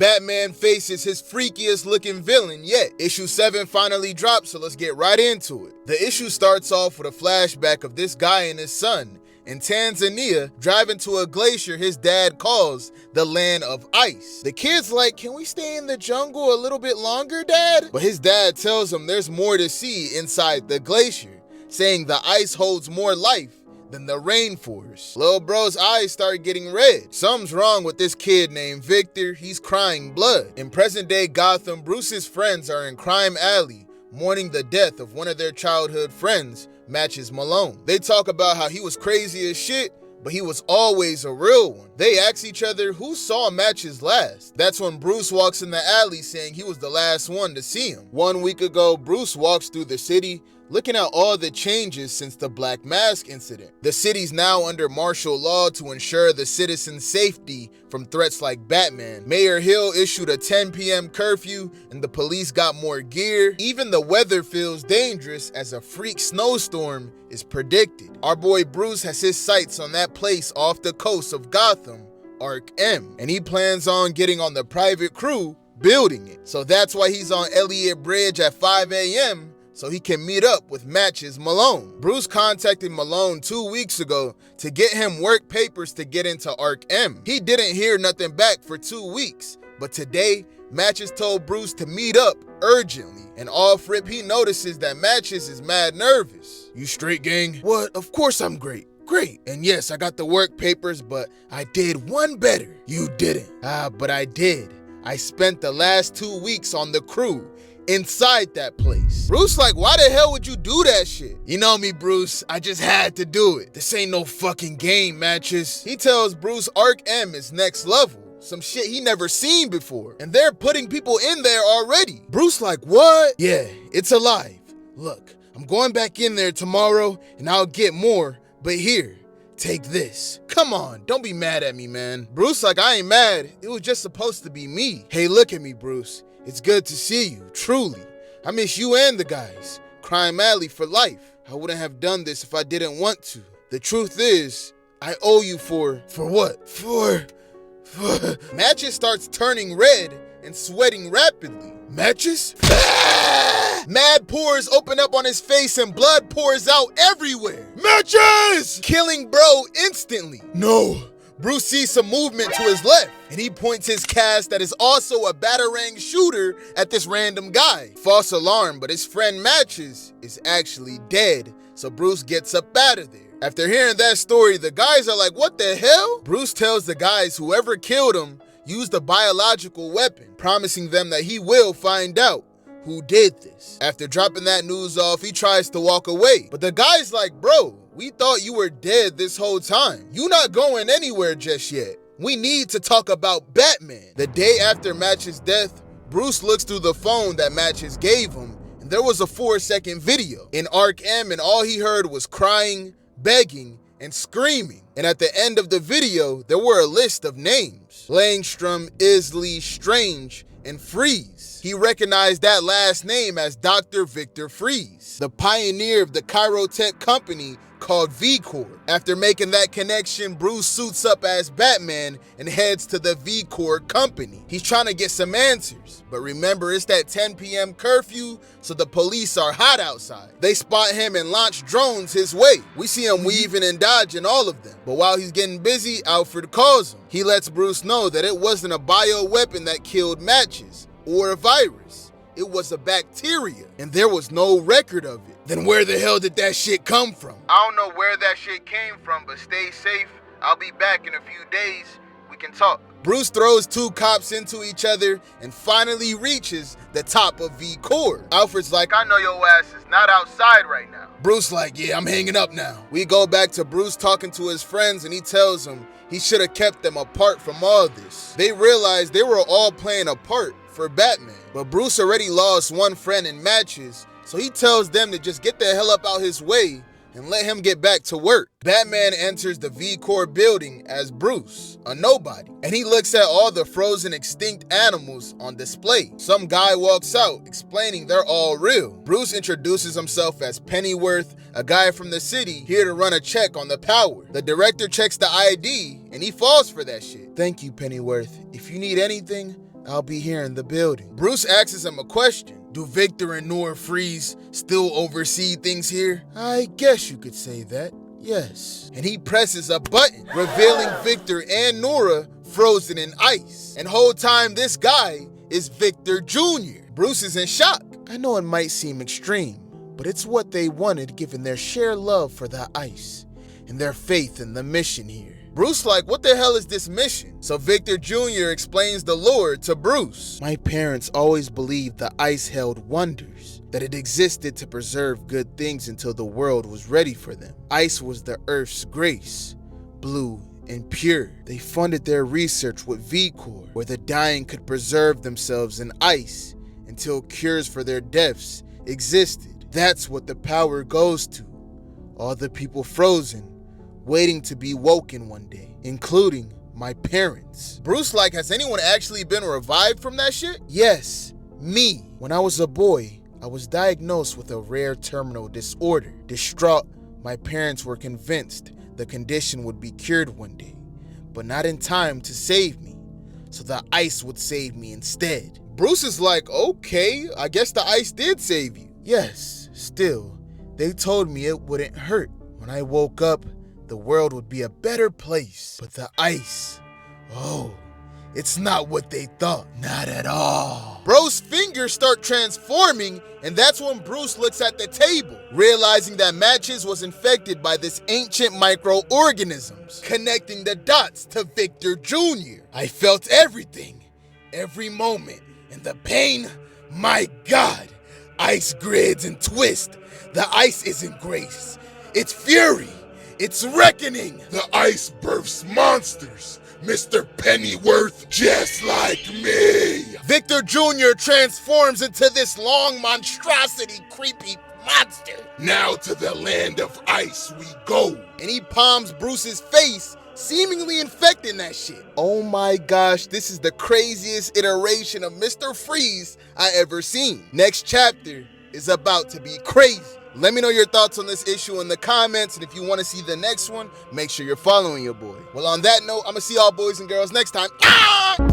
Batman faces his freakiest looking villain yet. Issue 7 finally drops, so let's get right into it. The issue starts off with a flashback of this guy and his son in Tanzania driving to a glacier his dad calls the land of ice. The kid's like, can we stay in the jungle a little bit longer, Dad? But his dad tells him there's more to see inside the glacier, saying the ice holds more life than the rainforest. Lil bro's eyes start getting red. Something's wrong with this kid named Victor. He's crying blood. In present day Gotham, Bruce's friends are in Crime Alley, mourning the death of one of their childhood friends, Matches Malone. They talk about how he was crazy as shit, but he was always a real one. They ask each other who saw Matches last. That's when Bruce walks in the alley saying he was the last one to see him. 1 week ago, Bruce walks through the city, looking at all the changes since the Black Mask incident. The city's now under martial law to ensure the citizens' safety from threats like Batman. Mayor Hill issued a 10 p.m. curfew and the police got more gear. Even the weather feels dangerous as a freak snowstorm is predicted. Our boy Bruce has his sights on that place off the coast of Gotham, Arc M, and he plans on getting on the private crew building it. So that's why he's on Elliott Bridge at 5 a.m. so he can meet up with Matches Malone. Bruce contacted Malone 2 weeks ago to get him work papers to get into Arc M. He didn't hear nothing back for 2 weeks, but today, Matches told Bruce to meet up urgently. And off rip, he notices that Matches is mad nervous. You straight, gang? What? Of course I'm great. Great. And yes, I got the work papers, but I did one better. You didn't. But I did. I spent the last 2 weeks on the crew inside that place. Bruce like, why the hell would you do that shit? You know me, Bruce. I just had to do it. This ain't no fucking game, Matches. He tells Bruce Arc M is next level. Some shit he never seen before. And they're putting people in there already. Bruce like, what? Yeah, it's alive. Look, I'm going back in there tomorrow and I'll get more, but here, take this. Come on, don't be mad at me, man. Bruce like, I ain't mad. It was just supposed to be me. Hey, look at me, Bruce. It's good to see you, truly. I miss you and the guys. Crime Alley for life. I wouldn't have done this if I didn't want to. The truth is, I owe you for what? For... Matches starts turning red and sweating rapidly. Matches? Mad pores open up on his face and blood pours out everywhere. Matches! Killing bro instantly. No. Bruce sees some movement to his left, and he points his cast that is also a Batarang shooter at this random guy. False alarm, but his friend Matches is actually dead, so Bruce gets up out of there. After hearing that story, the guys are like, what the hell? Bruce tells the guys whoever killed him used a biological weapon, promising them that he will find out who did this. After dropping that news off, he tries to walk away, but the guy's like, bro, we thought you were dead this whole time. You not going anywhere just yet. We need to talk about Batman. The day after Matches' death, Bruce looks through the phone that Matches gave him, and there was a 4-second video in Arc M, and all he heard was crying, begging, and screaming. And at the end of the video, there were a list of names. Langstrom, Isley, Strange, and Freeze. He recognized that last name as Dr. Victor Freeze, the pioneer of the Chirotech company called V-Corps. After making that connection, Bruce suits up as Batman and heads to the V-Corps company. He's trying to get some answers, but remember, it's that 10 p.m. curfew, so the police are hot outside. They spot him and launch drones his way. We see him weaving and dodging all of them, but while he's getting busy, Alfred calls him. He lets Bruce know that it wasn't a bioweapon that killed Matches or a virus. It was a bacteria, and there was no record of it. Then where the hell did that shit come from? I don't know where that shit came from, but stay safe. I'll be back in a few days. We can talk. Bruce throws 2 cops into each other and finally reaches the top of V-Corps. Alfred's like, I know your ass is not outside right now. Bruce like, yeah, I'm hanging up now. We go back to Bruce talking to his friends, and he tells them he should have kept them apart from all this. They realized they were all playing a part for Batman, but Bruce already lost one friend in Matches, so he tells them to just get the hell up out his way and let him get back to work. Batman enters the V-Corps building as Bruce, a nobody, and he looks at all the frozen extinct animals on display. Some guy walks out explaining they're all real. Bruce introduces himself as Pennyworth, a guy from the city here to run a check on the power. The director checks the ID and he falls for that shit. Thank you, Pennyworth. If you need anything, I'll be here in the building. Bruce asks him a question. Do Victor and Nora Freeze still oversee things here? I guess you could say that, yes. And he presses a button, revealing Victor and Nora frozen in ice. And whole time this guy is Victor Jr. Bruce is in shock. I know it might seem extreme, but it's what they wanted given their shared love for the ice and their faith in the mission here. Bruce like, what the hell is this mission? So Victor Jr. explains the lore to Bruce. My parents always believed the ice held wonders, that it existed to preserve good things until the world was ready for them. Ice was the Earth's grace, blue and pure. They funded their research with V-Corps, where the dying could preserve themselves in ice until cures for their deaths existed. That's what the power goes to. All the people frozen, waiting to be woken one day, including my parents. Bruce like, has anyone actually been revived from that shit? Yes, me. When I was a boy, I was diagnosed with a rare terminal disorder. Distraught, my parents were convinced the condition would be cured one day, but not in time to save me, so the ice would save me instead. Bruce is like, okay, I guess the ice did save you. Yes, still, they told me it wouldn't hurt. When I woke up, the world would be a better place. But the ice, oh, it's not what they thought. Not at all. Bro's fingers start transforming, and that's when Bruce looks at the table, realizing that Matches was infected by this ancient microorganisms, connecting the dots to Victor Jr. I felt everything, every moment, and the pain, my God. Ice grids and twist. The ice isn't grace, it's fury. It's reckoning! The ice births monsters, Mr. Pennyworth, just like me! Victor Jr. transforms into this long monstrosity, creepy monster. Now to the land of ice we go. And he palms Bruce's face, seemingly infecting that shit. Oh my gosh, this is the craziest iteration of Mr. Freeze I ever seen. Next chapter is about to be crazy. Let me know your thoughts on this issue in the comments, and if you want to see the next one, make sure you're following your boy. Well, on that note, I'm going to see y'all boys and girls next time.